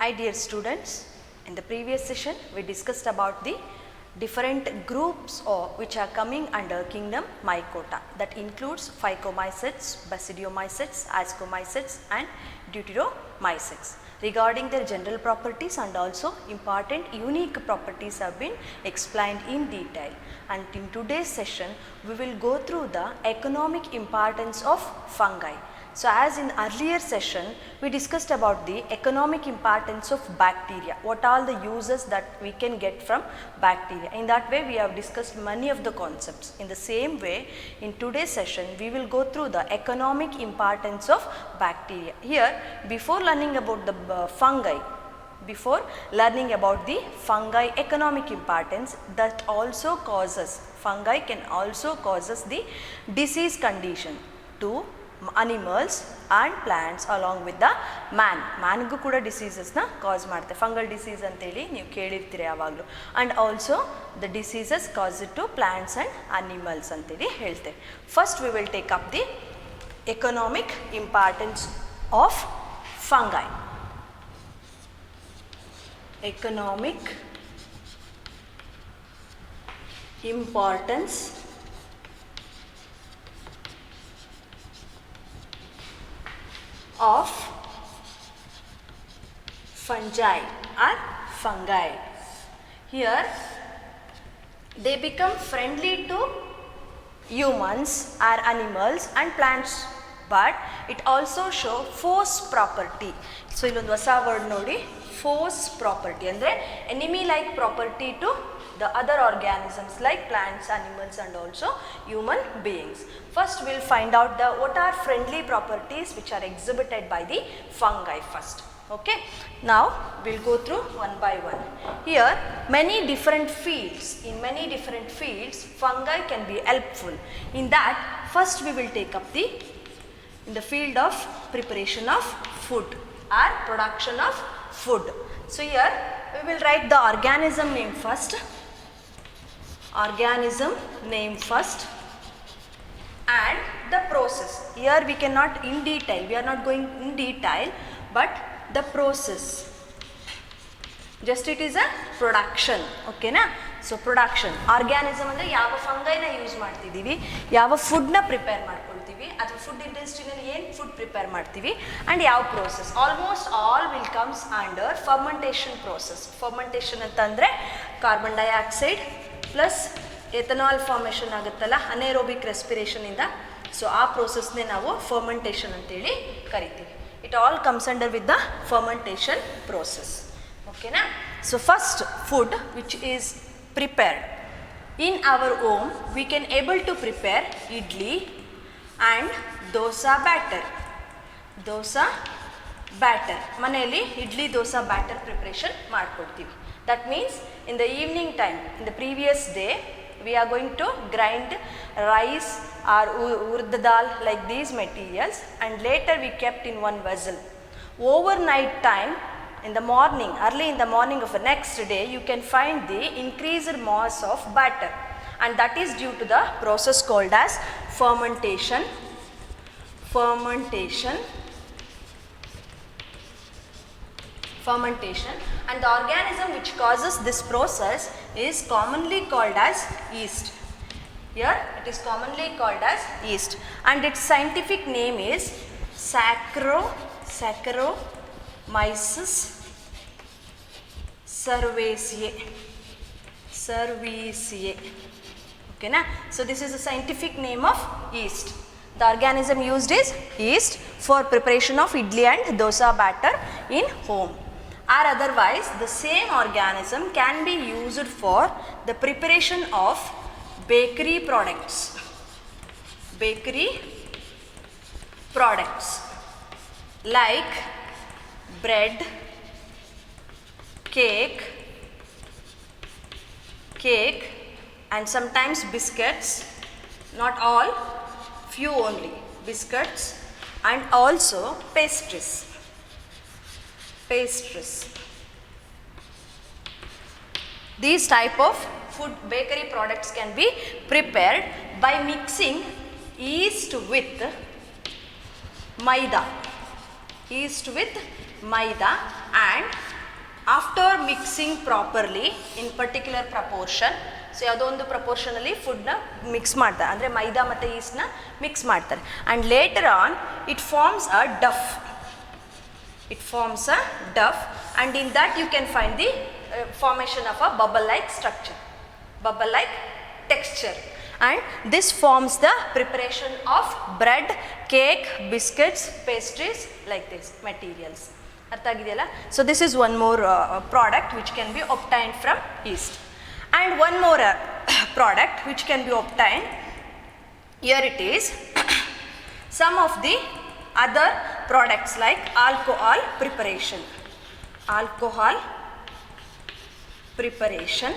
Hi dear students, in the previous session we discussed about the different groups which are coming under kingdom Mycota, that includes Phycomycetes, Basidiomycetes, Ascomycetes and Deuteromycetes. Regarding their general properties and also important unique properties have been explained in detail, and in today's session we will go through the economic importance of fungi. So as in earlier session we discussed about the economic importance of bacteria, what all the uses that we can get from bacteria. In that way we have discussed many of the concepts. In the same way in today's session we will go through the economic importance of bacteria. Here before learning about the fungi economic importance, that also causes, fungi can also causes the disease condition to animals and plants along with the man. Mangu kuda diseases na cause ಮಾಡುತ್ತೆ, fungal disease ಅಂತೇಳಿ ನೀವು ಕೇಳಿರ್ತೀರಿ ಯಾವಾಗಲೂ, and also the diseases caused to plants and animals ಅಂತೇಳಿ ಹೇಳ್ತೇವೆ. First we will take up the economic importance of fungi. Economic importance of fungi or fungi. Here they become friendly to humans or animals and plants, but it also show force property. So illondu vasa word nodi, force property andre enemy like property to the other organisms like plants, animals and also human beings. First we will find out the what are friendly properties which are exhibited by the fungi first. Okay, now we will go through one by one. Here many different fields, in many different fields fungi can be helpful. In that first we will take up the in the field of preparation of food or production of food. So here we will write the organism name first. Organism name first and the process. Here we cannot in detail, we are not going in detail, but the process, just it is a production. Okay na? So production, organism ಅಂದ್ರೆ ಯಾವ fungi ನ use ಮಾಡ್ತಿದ್ದೀವಿ, ಯಾವ food ನ prepare ಮಾಡ್ಕೊಳ್ತೀವಿ, ಅಥವಾ food ಇಂಡಸ್ಟ್ರಿನಲ್ಲಿ ಏನು ಫುಡ್ ಪ್ರಿಪೇರ್ ಮಾಡ್ತೀವಿ, and ಯಾವ process. Almost all will comes under fermentation process. Fermentation ಅಂತಂದರೆ carbon dioxide plus ethanol formation ಆಗುತ್ತಲ್ಲ ಅನೈರೋಬಿಕ್ ರೆಸ್ಪಿರೇಷನ್ ಇಂದ, ಸೊ ಆ ಪ್ರೋಸೆಸ್ನೇ ನಾವು ಫರ್ಮೆಂಟೇಷನ್ ಅಂತೇಳಿ ಕರಿತೀವಿ. It all comes under with the fermentation process. ಓಕೆನಾ? So first food which is prepared in our home, we can able to prepare idli and dosa batter. Dosa batter ಮನೆಯಲ್ಲಿ idli dosa batter preparation ಮಾಡ್ಕೊಡ್ತೀವಿ. That means in the evening time, in the previous day we are going to grind rice or urd dal like these materials, and later we kept in one vessel. Overnight time, in the morning, early in the morning of the next day, you can find the increased mass of batter, and that is due to the process called as fermentation. Fermentation, and the organism which causes this process is commonly called as yeast. Here it is commonly called as yeast, and its scientific name is Saccharomyces cerevisiae. Okay na? So this is the scientific name of yeast. The organism used is yeast for preparation of idli and dosa batter in home, or otherwise the same organism can be used for the preparation of bakery products. Bakery products like bread, cake and sometimes biscuits, not all, few only, biscuits and also pastries. These type of food bakery products can be prepared by mixing yeast with maida. Yeast with maida and after mixing properly in particular proportion, so ಯಾವುದೋ ಒಂದು ಪ್ರಪೋರ್ಷನಲ್ಲಿ ಫುಡ್ನ mix ಮಾಡ್ತಾರೆ, ಅಂದರೆ ಮೈದಾ ಮತ್ತು ಈಸ್ಟ್ನ mix ಮಾಡ್ತಾರೆ. And later on it forms a dough. It forms a duff, and in that you can find the formation of a bubble-like structure, bubble-like texture, and this forms the preparation of bread, cake, biscuits, pastries, like this materials. ಅರ್ಥ ಆಗಿದೆಯಲ್ಲ? So this is one more product which can be obtained from yeast, and one more product which can be obtained. Here it is. Some of the other products like alcohol preparation. Alcohol preparation.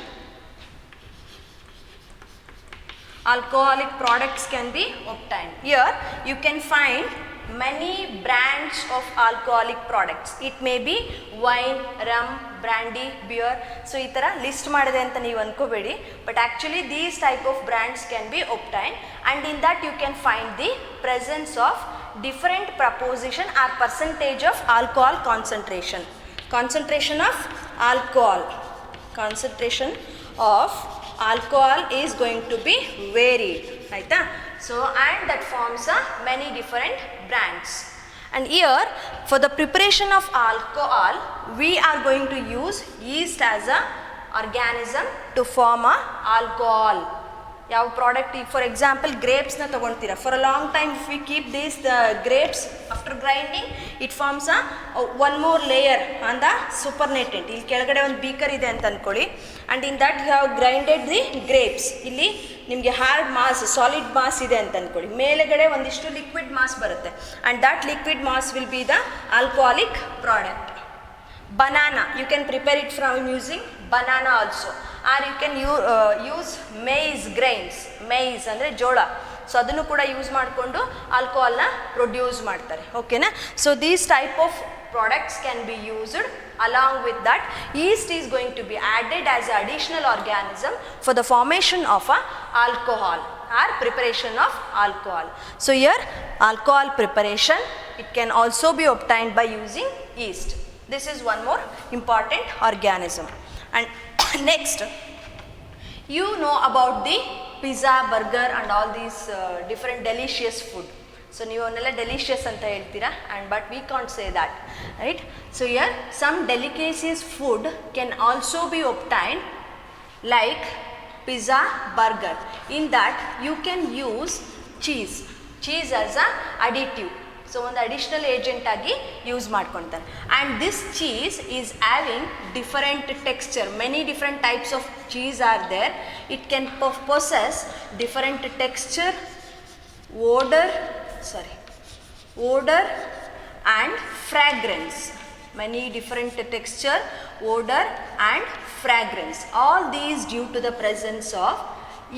Alcoholic products can be obtained. Here you can find many brands of alcoholic products. It may be wine, rum, brandy, beer. So ಈ ಥರ list ಮಾಡಿದೆ ಅಂತ ನೀವು ಅನ್ಕೋಬೇಡಿ, but actually these type of brands can be obtained, and in that you can find the presence of different proportion or percentage of alcohol concentration. Concentration of alcohol. Concentration of alcohol is going to be varied. Right? So, and that forms many different brands. And here, for the preparation of alcohol, we are going to use yeast as a organism to form a alcohol. ಯಾವ product, ಈಗ for example ಗ್ರೇಪ್ಸ್ನ ತೊಗೊಳ್ತೀರಾ, for a long time if we keep this grapes after grinding it forms one more layer on the supernatant. ಇಲ್ಲಿ ಕೆಳಗಡೆ ಒಂದು beaker ಇದೆ ಅಂತ ಅಂದ್ಕೊಳ್ಳಿ, and in that you have grinded the grapes. ಇಲ್ಲಿ ನಿಮಗೆ ಹಾರ್ಡ್ ಮಾಸ್, ಸಾಲಿಡ್ ಮಾಸ್ ಇದೆ ಅಂತ ಅಂದ್ಕೊಳ್ಳಿ, ಮೇಲೆಗಡೆ ಒಂದಿಷ್ಟು ಲಿಕ್ವಿಡ್ ಮಾಸ್ ಬರುತ್ತೆ, and that liquid mass will be the alcoholic product. Banana, you can prepare it from using banana also, or you can use maize grains. Maize ಅಂದರೆ ಜೋಳ, so ಅದನ್ನು ಕೂಡ ಯೂಸ್ ಮಾಡಿಕೊಂಡು ಆಲ್ಕೋಹಾಲ್ನ ಪ್ರೊಡ್ಯೂಸ್ ಮಾಡ್ತಾರೆ. ಓಕೆನಾ? So these type of products can be used. Along with that, yeast is going to be added as an additional organism for the formation of a alcohol or preparation of alcohol. So here alcohol preparation, it can also be obtained by using yeast. This is one more important organism. And next, you know about the pizza, burger and all these different delicious food. So ನೀವು ಅವನ್ನೆಲ್ಲ delicious ಅಂತ ಹೇಳ್ತೀರಾ, and but we can't say that, right? So here some delicacies food can also be obtained like pizza, burger. In that you can use cheese as a additive. So ಒಂದು additional agent ಆಗಿ use ಮಾಡ್ಕೊತಾರೆ. And this cheese is having different texture. Many different types of cheese are there. It can possess different texture, odour and fragrance. Many different texture, odour and fragrance. All these due to the presence of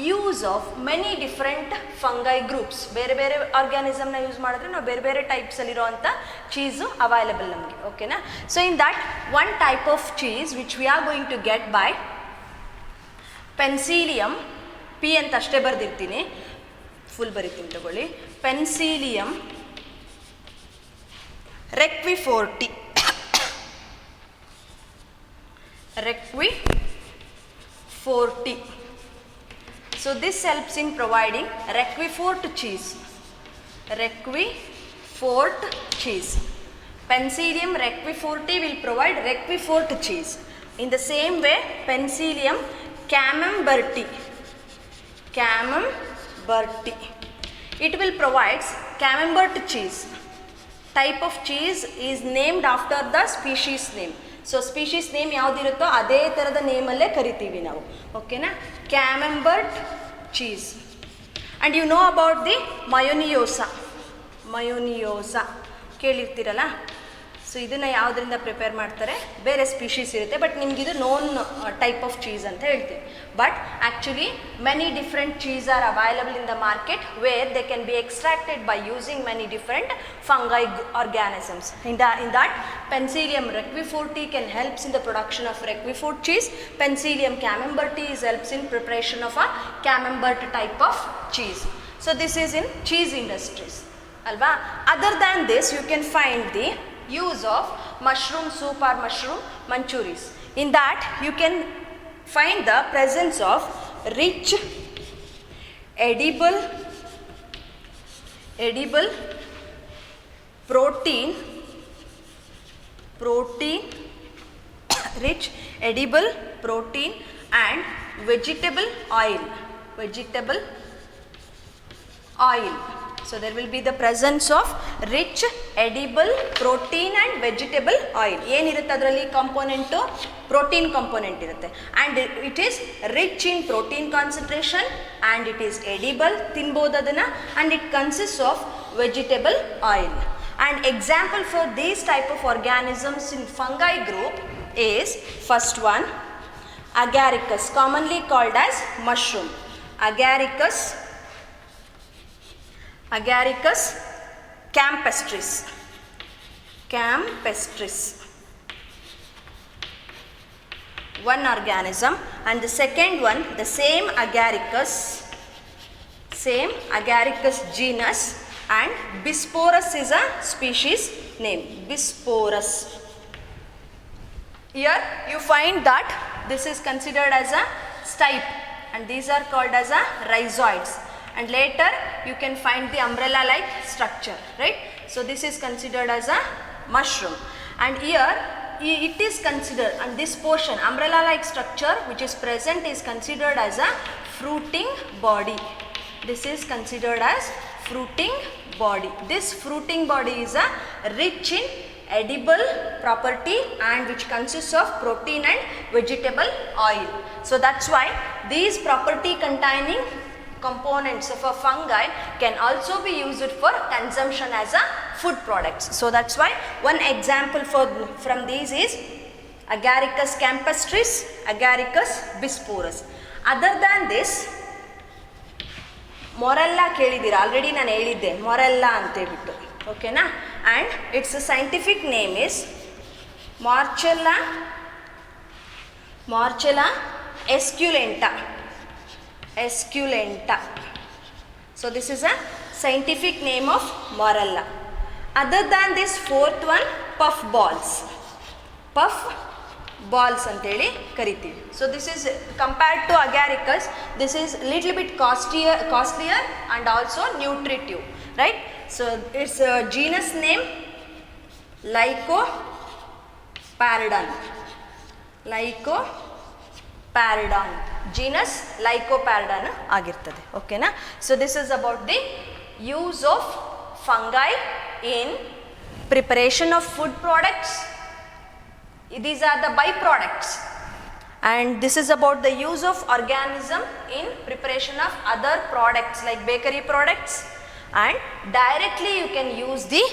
use of many different fungi groups. ಬೇರೆ ಬೇರೆ ಆರ್ಗ್ಯಾನಿಸಮ್ನ use ಮಾಡಿದ್ರೆ ನಾವು ಬೇರೆ ಬೇರೆ ಟೈಪ್ಸಲ್ಲಿರೋವಂಥ cheese available ನಮಗೆ. ಓಕೆನಾ? So in that one type of cheese which we are going to get by penicillium, P ಅಂತ ಅಷ್ಟೇ ಬರೆದಿರ್ತೀನಿ, ಫುಲ್ ಬರೀತೀನಿ ತಗೊಳ್ಳಿ. Penicillium roqueforti. Roqueforti. So this helps in providing Roquefort cheese. Roquefort cheese. Penicillium Roqueforti will provide Roquefort cheese. In the same way, Penicillium camemberti. It will provide camembert cheese. Type of cheese is named after the species name. So species name ಯಾವುದಿರುತ್ತೋ ಅದೇ ಥರದ ನೇಮಲ್ಲೇ ಕರಿತೀವಿ ನಾವು. ಓಕೆನಾ? Camembert cheese. And you know about the ಮಯೋನಿಯೋಸಾ. ಕೇಳಿರ್ತೀರಲ್ಲ. So ಇದನ್ನು ಯಾವುದರಿಂದ ಪ್ರಿಪೇರ್ ಮಾಡ್ತಾರೆ? ಬೇರೆ ಸ್ಪೀಷೀಸ್ ಇರುತ್ತೆ, ಬಟ್ ನಿಮಗಿದು ನೋನ್ ಟೈಪ್ ಆಫ್ ಚೀಸ್ ಅಂತ ಹೇಳ್ತೀವಿ. But actually many different cheese are available in the market where they can be extracted by using many different fungi organisms. In that Penicillium roqueforti can helps in the production of Roquefort cheese. Penicillium camemberti helps in preparation of a camembert type of cheese. So this is in cheese industries. Alva? Other than this, you can find the use of mushroom soup or mushroom manchuris. In that you can find the presence of rich edible protein rich edible protein and vegetable oil. So there will be the presence of rich edible protein and vegetable oil. ಏನಿರುತ್ತೆ ಅದರಲ್ಲಿ component? Protein component ಇರುತ್ತೆ. And it is rich in protein concentration and it is edible, ತಿನ್ಬೋದು ಅದನ್ನು. And it consist of vegetable oil. And example for these type of organisms in fungi group is first one Agaricus, commonly called as mushroom. Agaricus campestris. One organism. And the second one, the same Agaricus genus, and Bisporus is a species name. Bisporus. Here you find that this is considered as a stipe and these are called as a rhizoids, and later you can find the umbrella like structure, right? So this is considered as a mushroom, and here it is considered, and this portion umbrella like structure which is present is considered as a fruiting body. This is considered as fruiting body. This fruiting body is a rich in edible property and which consists of protein and vegetable oil. So that's why these property containing components of a fungi can also be used for consumption as a food products. So that's why one example from these is Agaricus campestris, Agaricus bisporus. Other than this, Morchella ಕೇಳಿದ್ದೀರಾ, already ನಾನು ಹೇಳಿದ್ದೆ Morchella ಅಂತೇಳ್ಬಿಟ್ಟು, ಓಕೆನಾ? And it's scientific name is Morchella esculenta. So this is a scientific name of morella. Other than this, fourth one, puff balls ಅಂತೇಳಿ ಕರಿತೀವಿ. So this is compared to Agaricus, this is little bit costlier and also nutritive, right? So its genus name Lycoperdon, genus Lycoperdon ಆಗಿರ್ತದೆ, ಓಕೆನಾ? So this is about the use of fungi in preparation of food products. These are the byproducts, and this is about the use of organism in preparation of other products like bakery products, and directly you can use the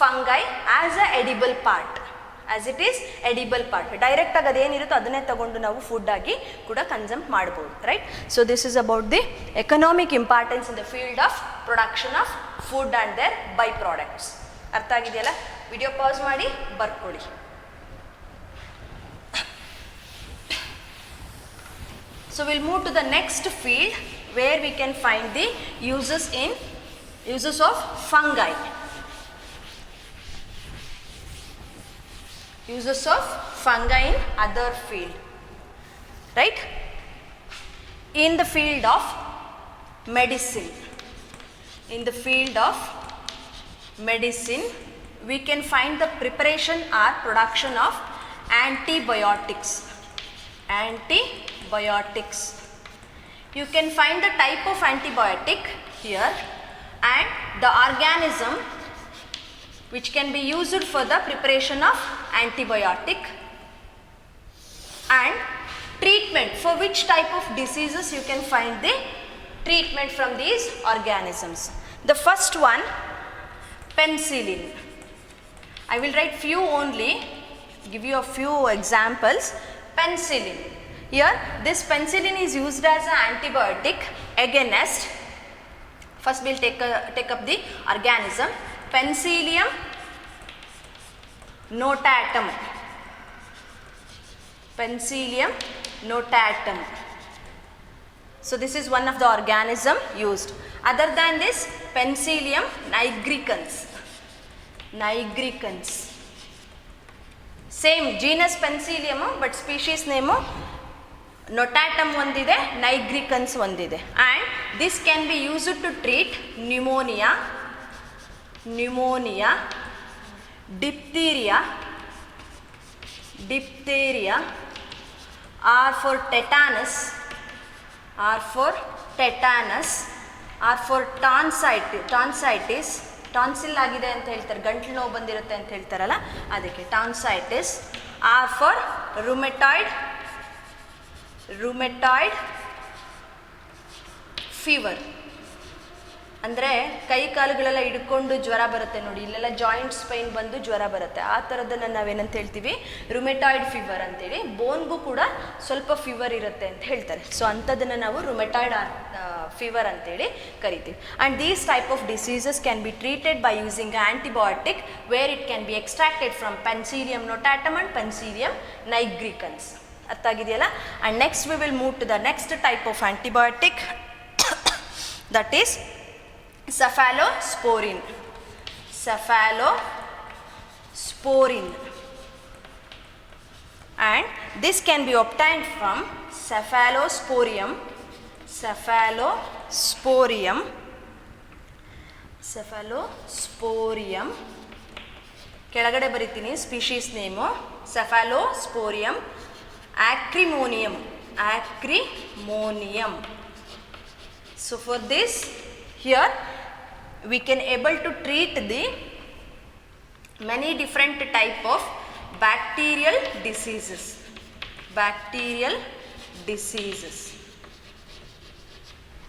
fungi as a edible part, as it is edible part. Direct ಆಗಿ ಅದೇನಿರುತ್ತೋ ಅದನ್ನೇ ತಗೊಂಡು ನಾವು food ಆಗಿ ಕೂಡ consume ಮಾಡ್ಬೋದು, right? So this is about the economic importance in the field of production of food and their by products. ಅರ್ಥ ಆಗಿದೆಯಲ್ಲ? Video pause ಮಾಡಿ ಬರ್ಕೊಳ್ಳಿ. So we'll move to the next field where we can find the uses of fungi. Uses of fungi in other field, right? In the field of medicine, we can find the preparation or production of antibiotics. You can find the type of antibiotic here and the organism which can be used for the preparation of antibiotic, and treatment for which type of diseases you can find the treatment from these organisms. The first one, penicillin. I will write few only, give you a few examples. Penicillin. Here this penicillin is used as an antibiotic against, first we'll take up the organism, Penicillium notatum. So this is one of the organism used. Other than this, Penicillium nigricans. Same genus Penicillium but species name notatum ಒಂದಿದೆ, nigricans ಒಂದಿದೆ. And this can be used to treat pneumonia, diphtheria, or for tetanus, or for tonsillitis, tonsil ಆಗಿದೆ ಅಂತ ಹೇಳ್ತಾರೆ, ಗಂಟ್ಲು ನೋವು ಬಂದಿರುತ್ತೆ ಅಂತ ಹೇಳ್ತಾರಲ್ಲ ಅದಕ್ಕೆ tonsillitis. Or for rheumatoid fever, ಅಂದರೆ ಕೈ ಕಾಲುಗಳೆಲ್ಲ ಹಿಡ್ಕೊಂಡು ಜ್ವರ ಬರುತ್ತೆ ನೋಡಿ, ಇಲ್ಲೆಲ್ಲ ಜಾಯಿಂಟ್ಸ್ ಪೈನ್ ಬಂದು ಜ್ವರ ಬರುತ್ತೆ, ಆ ಥರದ್ದನ್ನು ನಾವೇನಂತ ಹೇಳ್ತೀವಿ, ರುಮೆಟಾಯ್ಡ್ ಫೀವರ್ ಅಂತೇಳಿ. ಬೋನ್ಗೂ ಕೂಡ ಸ್ವಲ್ಪ ಫೀವರ್ ಇರುತ್ತೆ ಅಂತ ಹೇಳ್ತಾರೆ. ಸೊ ಅಂಥದ್ದನ್ನು ನಾವು ರುಮೆಟಾಯ್ಡ್ ಫೀವರ್ ಅಂತೇಳಿ ಕರಿತೀವಿ. And these type of diseases can be treated by using antibiotic where it can be extracted from Penicillium notatum and Penicillium nigricans. ಅರ್ಥ ಆಗಿದೆಯಲ್ಲ? And next we will move to the next type of antibiotic, that is cephalosporin. And this can be obtained from cephalosporium. ಕೆಳಗಡೆ ಬರೀತೀನಿ species name, cephalosporium acrimonium. So for this, here we can able to treat the many different type of bacterial diseases.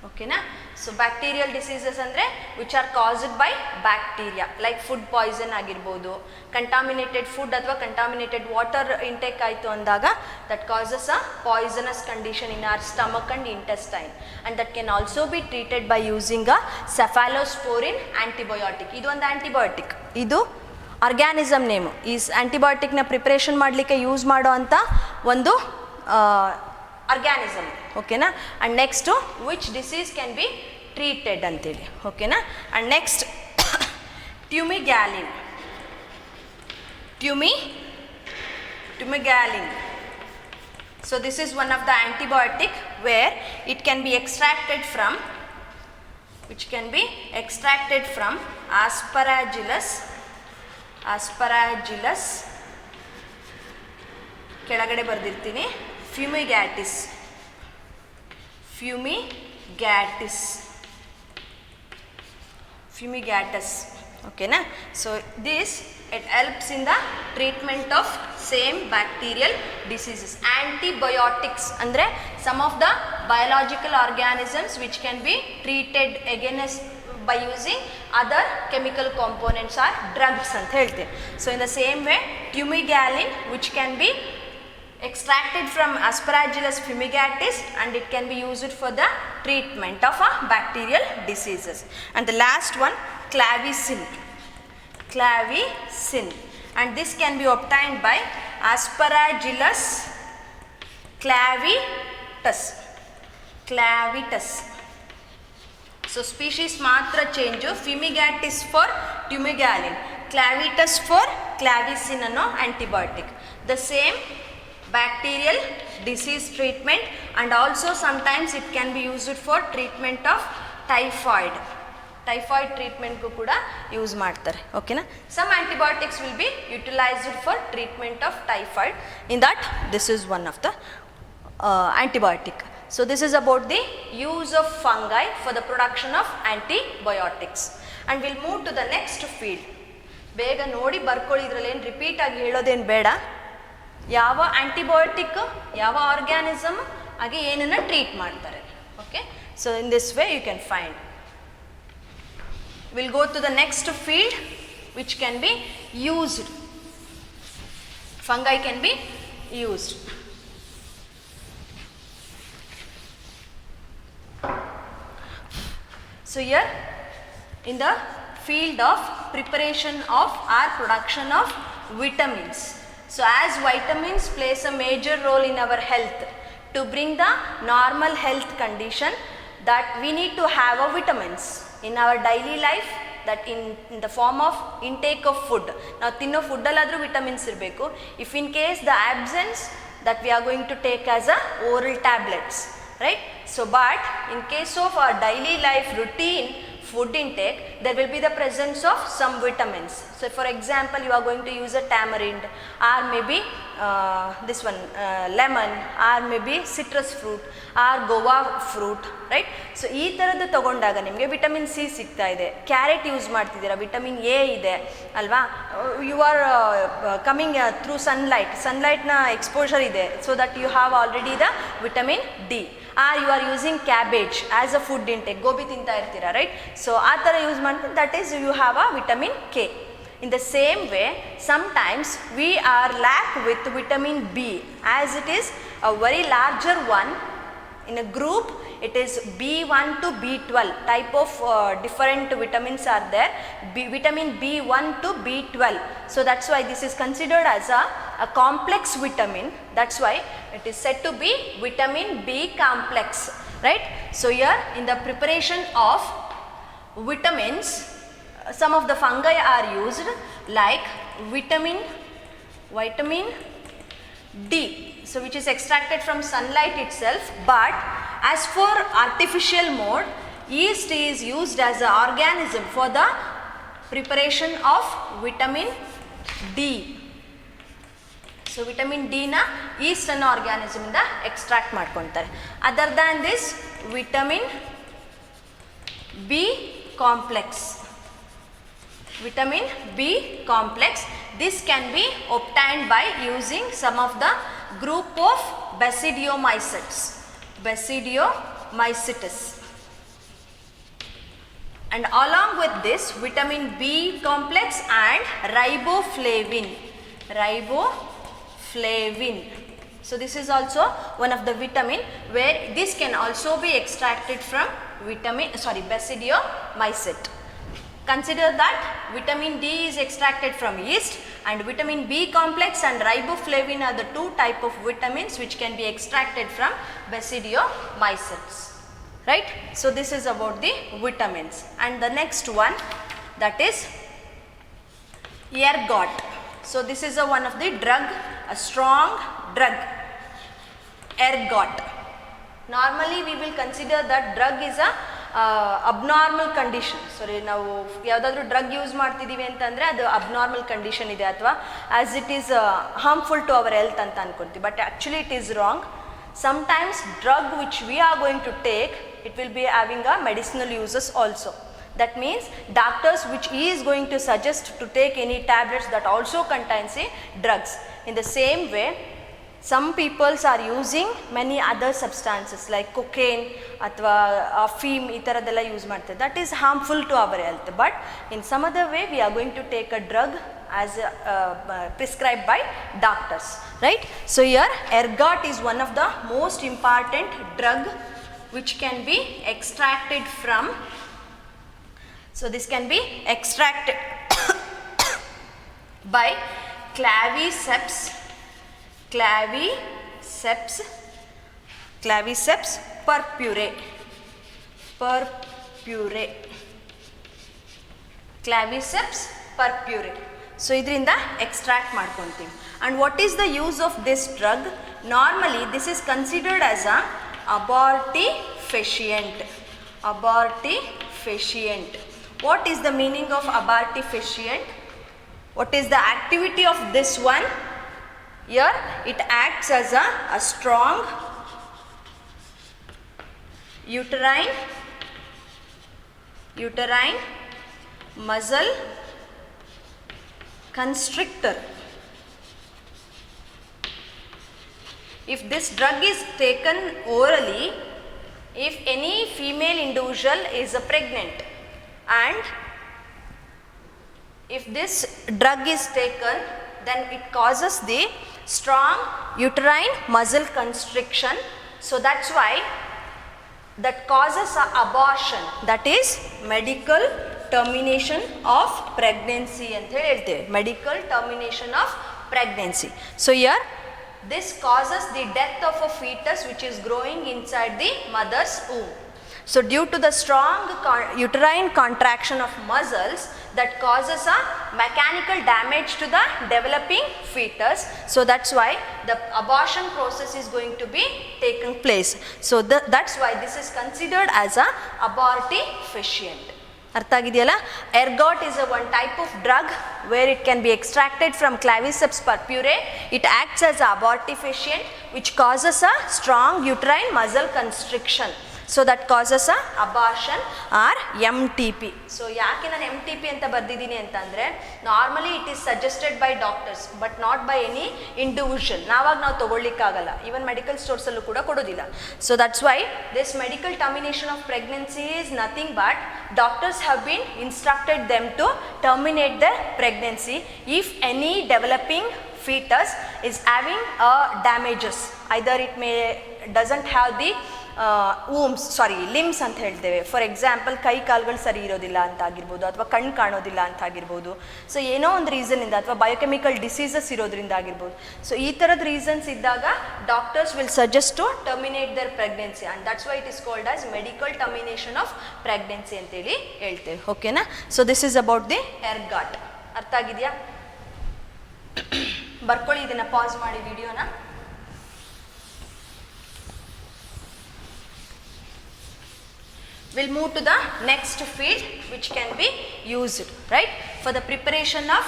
ಓಕೆನಾ? So bacterial diseases ಅಂದರೆ which are caused by bacteria, like food poison ಆಗಿರ್ಬೋದು, contaminated food ಅಥವಾ contaminated water intake ಆಯಿತು ಅಂದಾಗ that causes a poisonous condition in our stomach and intestine, and that can also be treated by using a cephalosporin antibiotic. ಇದು ಒಂದು antibiotic, ಇದು organism name. ಈ ಆ್ಯಂಟಿಬಯೋಟಿಕ್ನ preparation ಮಾಡಲಿಕ್ಕೆ use ಮಾಡೋ ಅಂಥ ಒಂದು ಆರ್ಗ್ಯಾನಿಸಮ್. ಓಕೆನಾ? And next which disease can be treated ಅಂತೇಳಿ. ಓಕೆನಾ? And next fumagillin. So this is one of the antibiotic where it can be extracted from, which can be extracted from aspergillus. ಕೆಳಗಡೆ ಬರೆದಿರ್ತೀನಿ, fumigatus. ಓಕೆನಾ? So this it helps in the treatment of same bacterial diseases. Antibiotics ಅಂದರೆ some of the biological organisms which can be treated against by using other chemical components or drugs ಅಂತ ಹೇಳ್ತೀವಿ. So in the same way, Fumigalin which can be extracted from Aspergillus fumigatus and it can be used for the treatment of bacterial diseases. And the last one, clavicin, and this can be obtained by Aspergillus clavitus. So species matra change, fumigatus for Fumigalin, clavitus for clavicin ಅನ್ನೋ antibiotic. The same bacterial disease treatment, and also sometimes it can be used for treatment of typhoid treatment ಗೂ ಕೂಡ use ಮಾಡ್ತಾರೆ. ಓಕೆನಾ? Some antibiotics will be utilized for treatment of typhoid. In that, this is one of the antibiotic. So this is about the use of fungi for the production of antibiotics. And we'll move to the next field. ಬೇಗ ನೋಡಿ ಬರ್ಕೊಳ್ಳಿ, ಇದರಲ್ಲಿ ಏನು repeat ಆಗಿ ಹೇಳೋದೇನು ಬೇಡ. ಯಾವ antibiotic, ಯಾವ ಆರ್ಗ್ಯಾನಿಸಮ್ ಹಾಗೆ ಏನನ್ನು ಟ್ರೀಟ್ ಮಾಡ್ತಾರೆ. Okay? So in this way you can find. We'll go to the next field which can be used. Fungi can be used. So here in the field of preparation of our production of vitamins. So as vitamins plays a major role in our health, to bring the normal health condition, that we need to have a vitamins. In our daily life, that in the form of intake of food. Now ತಿನ್ನೋ ಫುಡ್ಡಲ್ಲಾದರೂ vitamins ಇರಬೇಕು. If in case the absence that we are going to take as a oral tablets, right? So but in case of our daily life routine food intake, there will be the presence of some vitamins. So for example, you are going to use a tamarind, or maybe this one lemon, or maybe citrus fruit, or guava fruit, right? So ee taradu tagondaga nimge vitamin C sigta ide. Carrot use ಮಾಡ್ತಿದ್ದೀರಾ, vitamin A ಇದೆ ಅಲ್ವಾ? You are coming through sunlight na exposure ಇದೆ, so that you have already the vitamin D. Or you are using cabbage as a food intake, gobi ತಿಂತಾ ಇರ್ತೀರಾ, right? So ಆ ಥರ use ಮಾಡ್ತೀನಿ, that is you have a vitamin K. In the same way, sometimes we are lack with vitamin B, as it is a very larger one. In a group, it is B1 to B12 type of different vitamins are there, vitamin B1 to B12. So that's why this is considered as a complex vitamin. That's why it is said to be vitamin B complex, right? So here in the preparation of vitamins, some of the fungi are used, like vitamin D, so which is extracted from sunlight itself. But as for artificial mode, yeast is used as an organism for the preparation of vitamin D. So vitamin D na yeast ಅನ್ನೋ organism ಇಂದ extract ಮಾಡ್ಕೊಳ್ತಾರೆ. Other than this, vitamin B complex, vitamin B complex, this can be obtained by using some of the group of Basidiomycetes. And along with this, vitamin B complex and riboflavin. So this is also one of the vitamin where this can also be extracted from Basidiomycete. Consider that vitamin D is extracted from yeast, and vitamin B complex and riboflavin are the two type of vitamins which can be extracted from Basidiomycetes, right? So this is about the vitamins. And the next one, that is ergot. So this is one of the drug, a strong drug, ergot. Normally we will consider that drug is a abnormal condition. Sorry, ನಾವು ಯಾವುದಾದ್ರೂ drug use ಮಾಡ್ತಿದ್ದೀವಿ ಅಂತಂದರೆ ಅದು abnormal condition ಇದೆ, ಅಥವಾ as it is harmful to our health ಅಂತ ಅನ್ಕೊತೀವಿ. But actually it is wrong. Sometimes drug which we are going to take, it will be having a medicinal uses also. That means doctors which is going to suggest to take any tablets that also contains a drugs. In the same way, some peoples are using many other substances like cocaine athwa afim ee taradella use ಮಾಡ್ತಾರೆ. That is harmful to our health. But in some other way we are going to take a drug as prescribed by doctors, right? So here ergot is one of the most important drug which can be extracted from. So this can be extracted by claviceps purpurae. Claviceps purpurae. So idrinda extract ಮಾಡ್ಕೊಂತೀವಿ. And what is the use of this drug? Normally this is considered as a abortifacient. What is the meaning of abortifacient? What is the activity of this one? Here it acts as a strong uterine muscle constrictor. If this drug is taken orally, if any female individual is pregnant, and if this drug is taken, then it causes the strong uterine muscle constriction. So that's why that causes a abortion, that is medical termination of pregnancy anta helteve. Medical termination of pregnancy. So here this causes the death of a fetus which is growing inside the mother's womb. So due to the strong uterine contraction of muscles that causes a mechanical damage to the developing fetus, so that's why the abortion process is going to be taken place. So that's why this is considered as a abortifacient. ಅರ್ಥ ಆಗಿದೆಯಲ್ಲ. ಎರ್ಗಾಟ್ is a one type of drug where it can be extracted from claviceps purpurae. It acts as a abortifacient which causes a strong uterine muscle constriction. So that causes a abortion or MTP. So ಯಾಕೆ ನಾನು MTP ಅಂತ ಬರ್ದಿದ್ದೀನಿ ಅಂತಂದರೆ, normally it is suggested by doctors but not by any individual. ನಾವಾಗ ನಾವು ತೊಗೊಳ್ಳಿಕ್ಕಾಗಲ್ಲ, even medical ಸ್ಟೋರ್ಸಲ್ಲೂ ಕೂಡ ಕೊಡೋದಿಲ್ಲ. So that's why this medical termination of pregnancy is nothing but doctors have been instructed them to terminate the pregnancy if any developing fetus is having damages. Either it may doesn't have the limbs ಅಂತ ಹೇಳ್ತೇವೆ. For example ಕೈ ಕಾಲುಗಳು ಸರಿ ಇರೋದಿಲ್ಲ ಅಂತ ಆಗಿರ್ಬೋದು, ಅಥವಾ ಕಣ್ಣು ಕಾಣೋದಿಲ್ಲ ಅಂತ ಆಗಿರ್ಬೋದು. ಸೊ ಏನೋ ಒಂದು ರೀಸನ್ನಿಂದ, ಅಥವಾ ಬಯೋಕೆಮಿಕಲ್ ಡಿಸೀಸಸ್ ಇರೋದ್ರಿಂದ ಆಗಿರ್ಬೋದು. ಸೊ ಈ ಥರದ ರೀಸನ್ಸ್ ಇದ್ದಾಗ doctors will suggest to terminate their pregnancy, and that's why it is called as medical termination of pregnancy ಅಂತೇಳಿ ಹೇಳ್ತೇವೆ. ಓಕೆನಾ. So this is about the ergot. ಅರ್ಥ ಆಗಿದೆಯಾ? ಬರ್ಕೊಳ್ಳಿ, ಇದನ್ನು ಪಾಸ್ ಮಾಡಿ ವಿಡಿಯೋನ. We'll move to the next field which can be used, right, for the preparation of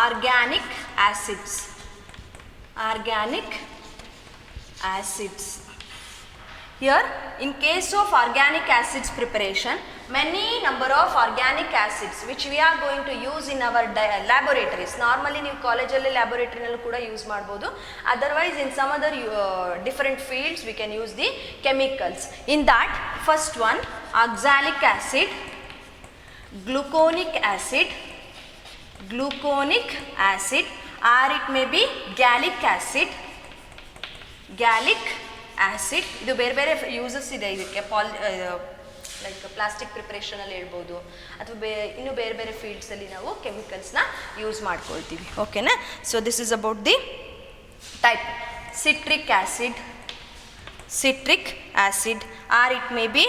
organic acids. Organic acids. Here, in case of organic acids preparation, many number of organic acids which we are going to use in our laboratories. Normally ನೀವು ಕಾಲೇಜಲ್ಲಿ ಲ್ಯಾಬೊರೇಟರಿನಲ್ಲೂ ಕೂಡ use ಮಾಡ್ಬೋದು. Otherwise in some other different fields we can use the chemicals. In that, first one, oxalic acid, gluconic acid, or it may be gallic acid. ಇದು ಬೇರೆ ಬೇರೆ uses ಇದೆ ಇದಕ್ಕೆ. Like plastic ಪ್ರಿಪ್ರೇಷನಲ್ಲಿ ಹೇಳ್ಬೋದು, ಅಥವಾ ಇನ್ನೂ ಬೇರೆ ಬೇರೆ ಫೀಲ್ಡ್ಸಲ್ಲಿ ನಾವು ಕೆಮಿಕಲ್ಸ್ನ ಯೂಸ್ ಮಾಡ್ಕೊಳ್ತೀವಿ. ಓಕೆನಾ. So this is about the type. Citric acid or it may be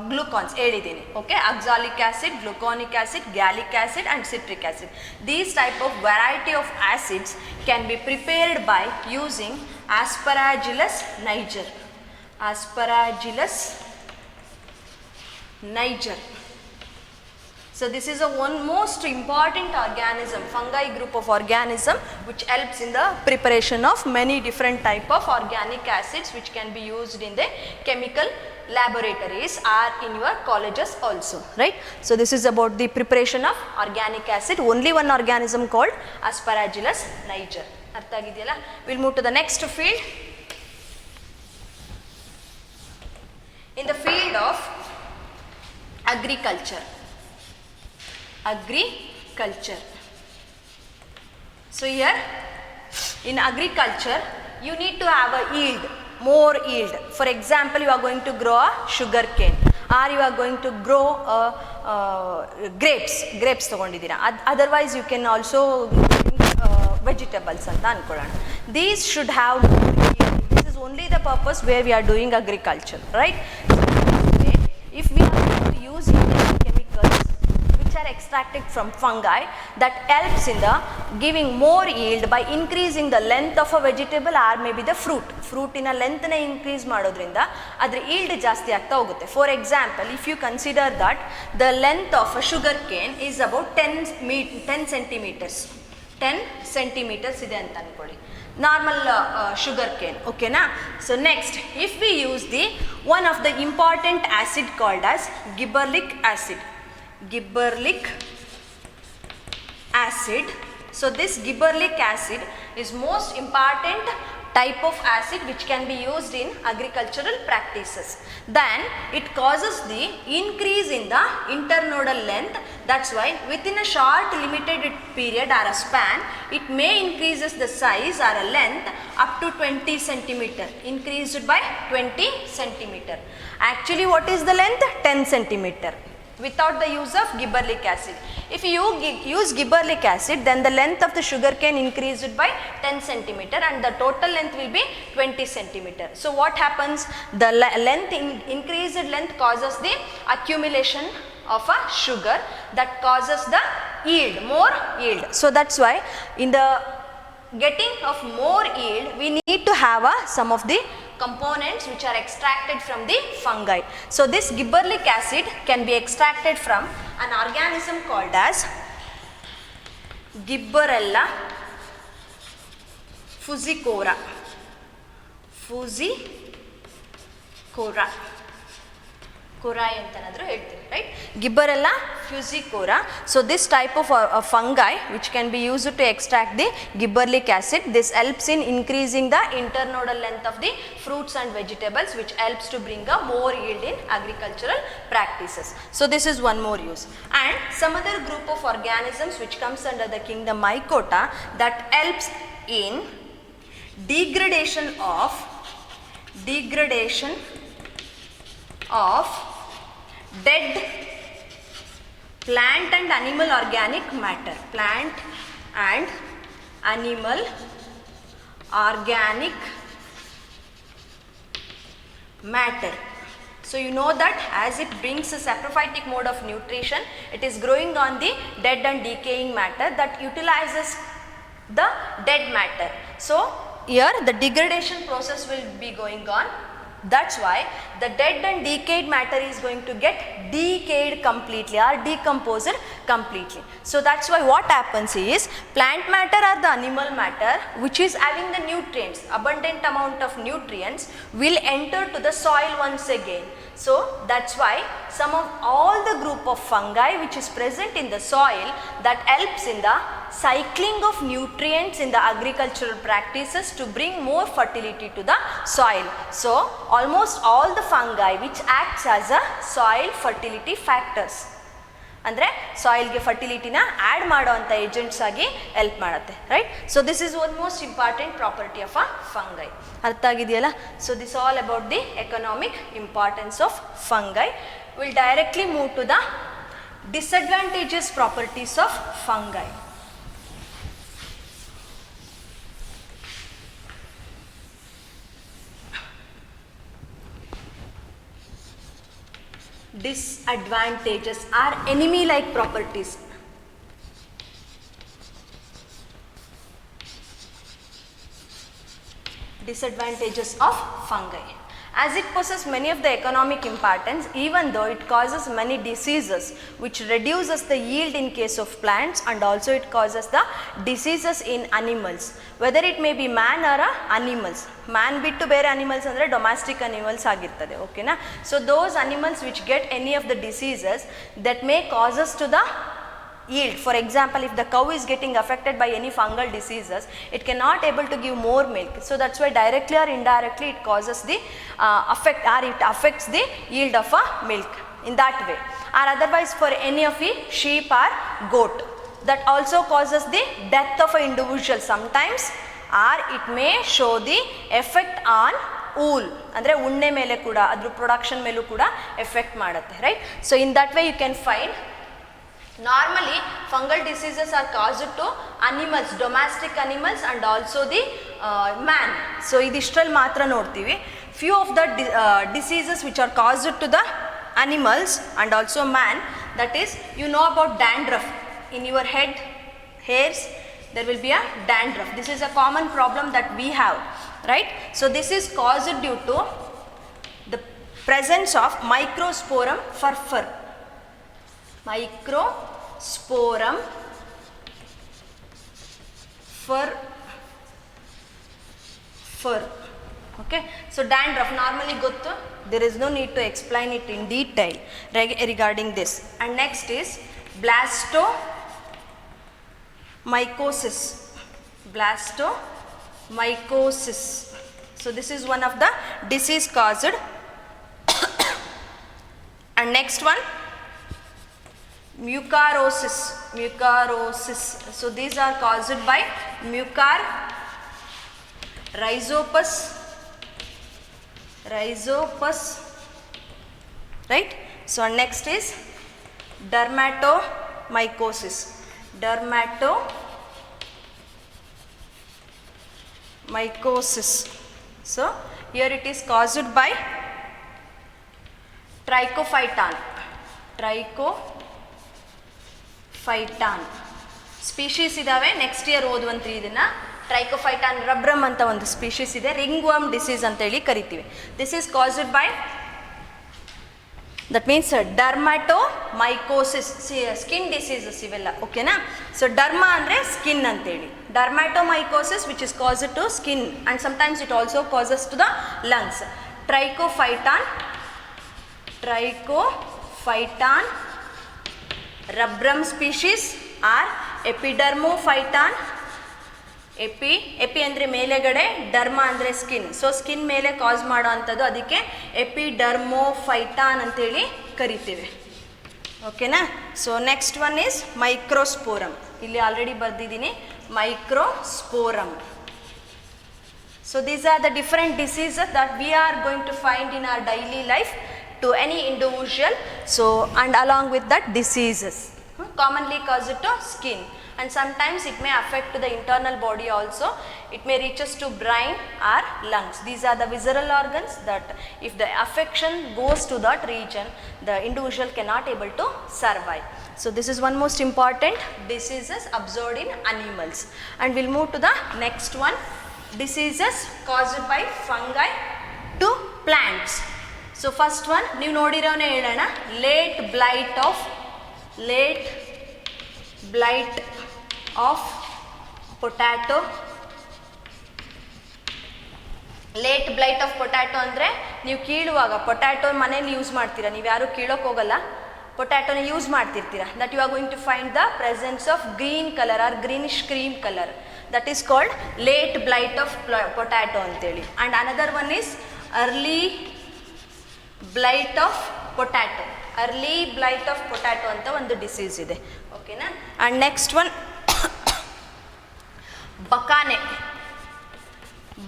ಗ್ಲೂಕಾನ್ಸ್ ಹೇಳಿದ್ದೀನಿ. Okay. Oxalic acid, gluconic acid, gallic acid and citric acid. These type of variety of acids can be prepared by using Aspergillus niger. So this is one most important organism, fungi group of organism, which helps in the preparation of many different type of organic acids which can be used in the chemical laboratories or in your colleges also, right? So this is about the preparation of organic acid. Only one organism called Aspergillus niger. ಅರ್ಥ ಆಗಿದೆಯಲ್ಲ. Will move to the next field. In the field of agriculture. So here in agriculture you need to have a more yield. For example, you are going to grow a sugar cane, or you are going to grow grapes ತಗೊಂಡಿದ್ದೀರಾ. Otherwise you can also vegetables ಅಂತ ಅನ್ಕೊಳ್ಳೋಣ. These should have yield. This is only the purpose where we are doing agriculture, right? If we are going to use chemicals which are extracted from fungi, that helps in the giving more yield by increasing the length of a vegetable or maybe the fruitina length na increase ಮಾಡೋದ್ರಿಂದ ಅದರ yield ಜಾಸ್ತಿ ಆಗ್ತಾ ಹೋಗುತ್ತೆ. For example, if you consider that the length of a sugar cane is about 10 centimeters. 10 centimeters ಇದೆ ಅಂತ ಅನ್ಕೊಳ್ಳಿ, normal sugar cane. ಓಕೆನಾ. So next, if we use the one of the important acid called as gibberellic acid. So this gibberellic acid is most important type of acid which can be used in agricultural practices. Then it causes the increase in the internodal length. That's why within a short limited period or a span, it may increases the size or a length up to 20 centimeter, increased by 20 centimeter. Actually what is the length? 10 centimeter. without the use of gibberellic acid. If you use gibberellic acid, then the length of the sugar cane increased by 10 centimeter and the total length will be 20 centimeter. So what happens? The increased length causes the accumulation of a sugar that causes the yield, more yield. So that's why in the getting of more yield, we need to have some of the components which are extracted from the fungi. So this gibberellic acid can be extracted from an organism called as Gibberella fusicora. Corae antanaದ್ರು ಹೇಳ್ತೀವಿ, right? Gibberella fusicora. So this type of fungi which can be used to extract the gibberellic acid, this helps in increasing the internodal length of the fruits and vegetables, which helps to bring a more yield in agricultural practices. So this is one more use. And some other group of organisms which comes under the kingdom Mycota that helps in degradation of dead plant and animal organic matter. Plant and animal organic matter. So you know that as it brings a saprophytic mode of nutrition, it is growing on the dead and decaying matter that utilizes the dead matter. So here the degradation process will be going on. That's why the dead and decayed matter is going to get decayed completely or decomposed completely. So that's why what happens is plant matter or the animal matter which is having the nutrients, abundant amount of nutrients will enter to the soil once again. So that's why some of all the group of fungi which is present in the soil that helps in the cycling of nutrients in the agricultural practices to bring more fertility to the soil. So almost all the fungi which acts as a soil fertility factors. ಅಂದರೆ ಸಾಯಿಲ್ಗೆ ಫರ್ಟಿಲಿಟಿನ add ಮಾಡೋವಂಥ agents ಆಗಿ help ಮಾಡುತ್ತೆ, right? So this is one most important property of a fungi. ಅರ್ಥ ಆಗಿದೆಯಲ್ಲ? So this all about the economic importance of fungi. Will directly move to the disadvantages properties of fungi. Disadvantages are enemy like properties. Disadvantages of fungi. As it possesses many of the economic importance, even though it causes many diseases which reduces the yield in case of plants, and also it causes the diseases in animals, whether it may be man or animals. Man bittu bere animals andre domestic animals ಆಗಿರ್ತದೆ, ಓಕೆನಾ? So those animals which get any of the diseases that may causes to the yield. For example, if the cow is getting affected by any fungal diseases, it cannot able to give more milk. So that's why directly or indirectly it causes the it affects the yield of a milk in that way. Or otherwise for any of the sheep or goat, that also causes the death of an individual sometimes, or it may show the effect on wool, ಅಂದರೆ ಉಣ್ಣೆ ಮೇಲೆ ಕೂಡ ಅದ್ರ production ಮೇಲೂ ಕೂಡ effect ಮಾಡುತ್ತೆ, right? So in that way you can find normally fungal diseases are caused to animals, domestic animals and also the man. So idishtral matra nodtivi. Few of the diseases which are caused to the animals and also man, that is, you know about dandruff. In your head hairs there will be a dandruff. This is a common problem that we have, right? So this is caused due to the presence of Microsporum furfur. Microsporum fur. Okay, so dandruff normally gottu, there is no need to explain it in detail regarding this. And next is blastomycosis. So this is one of the disease caused. And next one, mucarosis. So these are caused by mucar rhizopus, right? So next is dermatomycosis. Dermatomycosis. So here it is caused by Trichophyton. Species ಇದ್ದಾವೆ, next year ಓದುವಂತ್ರಿ ಇದನ್ನು. ಟ್ರೈಕೋಫೈಟಾನ್ ರಬ್ರಮ್ ಅಂತ ಒಂದು species ಇದೆ, ring worm disease ಅಂತೇಳಿ ಕರಿತೀವಿ. This is caused by, that means dermatomycosis, skin diseases ಇವೆಲ್ಲ, ಓಕೆನಾ. So derma ಅಂದರೆ ಸ್ಕಿನ್ ಅಂತೇಳಿ, dermatomycosis which is caused to skin and sometimes it also causes to the lungs. Trichophyton rubrum species are epidermophyton. Epi ಅಂದರೆ ಮೇಲೆಗಡೆ, derma ಅಂದರೆ skin. So skin ಮೇಲೆ ಕಾಸ್ ಮಾಡೋ ಅಂಥದ್ದು, ಅದಕ್ಕೆ ಎಪಿಡರ್ಮೋಫೈಟಾನ್ ಅಂತೇಳಿ ಕರಿತೀವಿ, ಓಕೆನಾ. So next one is microsporum. ಇಲ್ಲಿ ಆಲ್ರೆಡಿ ಬರೆದಿದ್ದೀನಿ, microsporum. So these are the different diseases that we are going to find in our daily life to any individual. So and along with that diseases commonly caused to skin, and sometimes it may affect to the internal body also. It may reaches to brain or lungs. These are the visceral organs that if the affection goes to that region, the individual cannot able to survive. So this is one most important diseases observed in animals. And we'll move to the next one, diseases caused by fungi to plants. So first one ನೀವು ನೋಡಿರೋನೇ ಹೇಳೋಣ, late blight of potato. Late blight of potato ಅಂದರೆ ನೀವು ಕೀಳುವಾಗ, potato ಮನೇಲಿ use ಮಾಡ್ತೀರಾ, ನೀವು ಯಾರು ಕೀಳೋಕೆ ಹೋಗಲ್ಲ, ಪೊಟ್ಯಾಟೊನ ಯೂಸ್ ಮಾಡ್ತಿರ್ತೀರಾ. That you are going to find the presence of green colour or greenish cream colour, that is called late blight of potato ಅಂತೇಳಿ. And another one is early blight of potato. ಅಂತ ಒಂದು disease ಇದೆ, ಓಕೆನಾ. And next one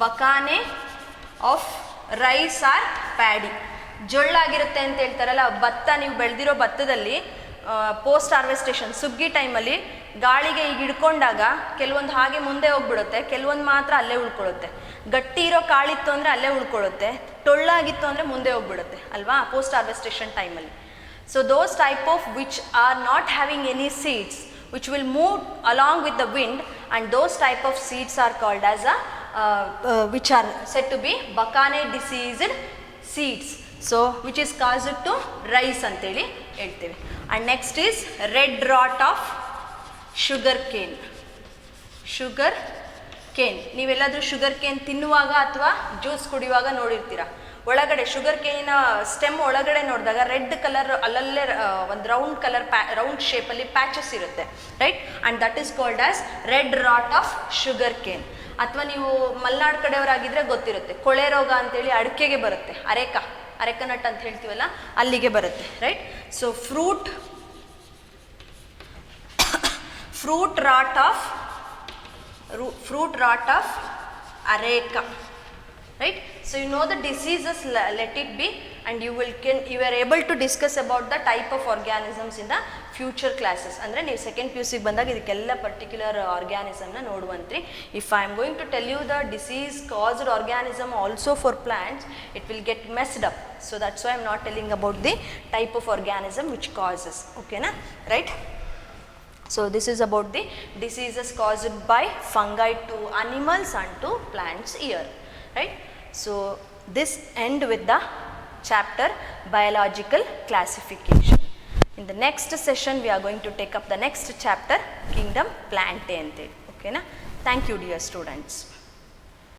bakanae of rice or paddy. ಜೊಳ್ಳಾಗಿರುತ್ತೆ ಅಂತ ಹೇಳ್ತಾರಲ್ಲ, ಭತ್ತ ನೀವು ಬೆಳೆದಿರೋ ಭತ್ತದಲ್ಲಿ ಪೋಸ್ಟ್ ಹಾರ್ವೆಸ್ಟೇಷನ್ ಸುಗ್ಗಿ ಟೈಮಲ್ಲಿ ಗಾಳಿಗೆ ಈಗ ಹಿಡ್ಕೊಂಡಾಗ ಕೆಲವೊಂದು ಹಾಗೆ ಮುಂದೆ ಹೋಗ್ಬಿಡುತ್ತೆ, ಕೆಲವೊಂದು ಮಾತ್ರ ಅಲ್ಲೇ ಉಳ್ಕೊಳ್ಳುತ್ತೆ. ಗಟ್ಟಿ ಇರೋ ಕಾಳಿತ್ತು ಅಂದರೆ ಅಲ್ಲೇ ಉಳ್ಕೊಳ್ಳುತ್ತೆ, ಟೊಳ್ಳಾಗಿತ್ತು ಅಂದರೆ ಮುಂದೆ ಹೋಗ್ಬಿಡುತ್ತೆ ಅಲ್ವಾ, ಪೋಸ್ಟ್ ಹಾರ್ವೆಸ್ಟೇಷನ್ ಟೈಮಲ್ಲಿ. So those type of which are not having any seeds which will move along with the wind, and those type of seeds are called as which are said to be bakanae diseased seeds. So which is caused to rice ಅಂತೇಳಿ ಹೇಳ್ತೇವೆ. And next is red rot of sugar cane. ನೀವೆಲ್ಲಾದರೂ sugar cane ತಿನ್ನುವಾಗ ಅಥವಾ juice ಕುಡಿಯುವಾಗ ನೋಡಿರ್ತೀರ, ಒಳಗಡೆ sugar ಕೇನಿನ stem ಒಳಗಡೆ ನೋಡಿದಾಗ red colour ಅಲ್ಲಲ್ಲೇ ಒಂದು ರೌಂಡ್ ಶೇಪಲ್ಲಿ ಪ್ಯಾಚಸ್ ಇರುತ್ತೆ, right. And that is called as red rot of sugar cane. ಅಥವಾ ನೀವು ಮಲೆನಾಡು ಕಡೆಯವರಾಗಿದ್ದರೆ ಗೊತ್ತಿರುತ್ತೆ, ಕೊಳೆ ರೋಗ ಅಂತೇಳಿ ಅಡಿಕೆಗೆ ಬರುತ್ತೆ, ಅರೆಕ ನಟ್ ಅಂತ ಹೇಳ್ತೀವಲ್ಲ, ಅಲ್ಲಿಗೆ ಬರುತ್ತೆ, right. So fruit rot of areca, right. So you know the diseases, let it be, and you are able to discuss about the type of organisms in the future classes. ಅಂದರೆ ನೀವು second PUC ಬಂದಾಗ ಇದಕ್ಕೆಲ್ಲ particular ಆರ್ಗ್ಯಾನಿಸಮ್ನ ನೋಡುವಂತ್ರಿ. If I am going to tell you the disease caused organism also for plants, it will get messed up. So that's why I am not telling about the type of organism which causes, ಓಕೆನಾ, right. So this is about the diseases caused by fungi to animals and to plants here, right. So this end with the chapter biological classification. In the next session we are going to take up the next chapter, kingdom Plantae. Okay na. Thank you dear students.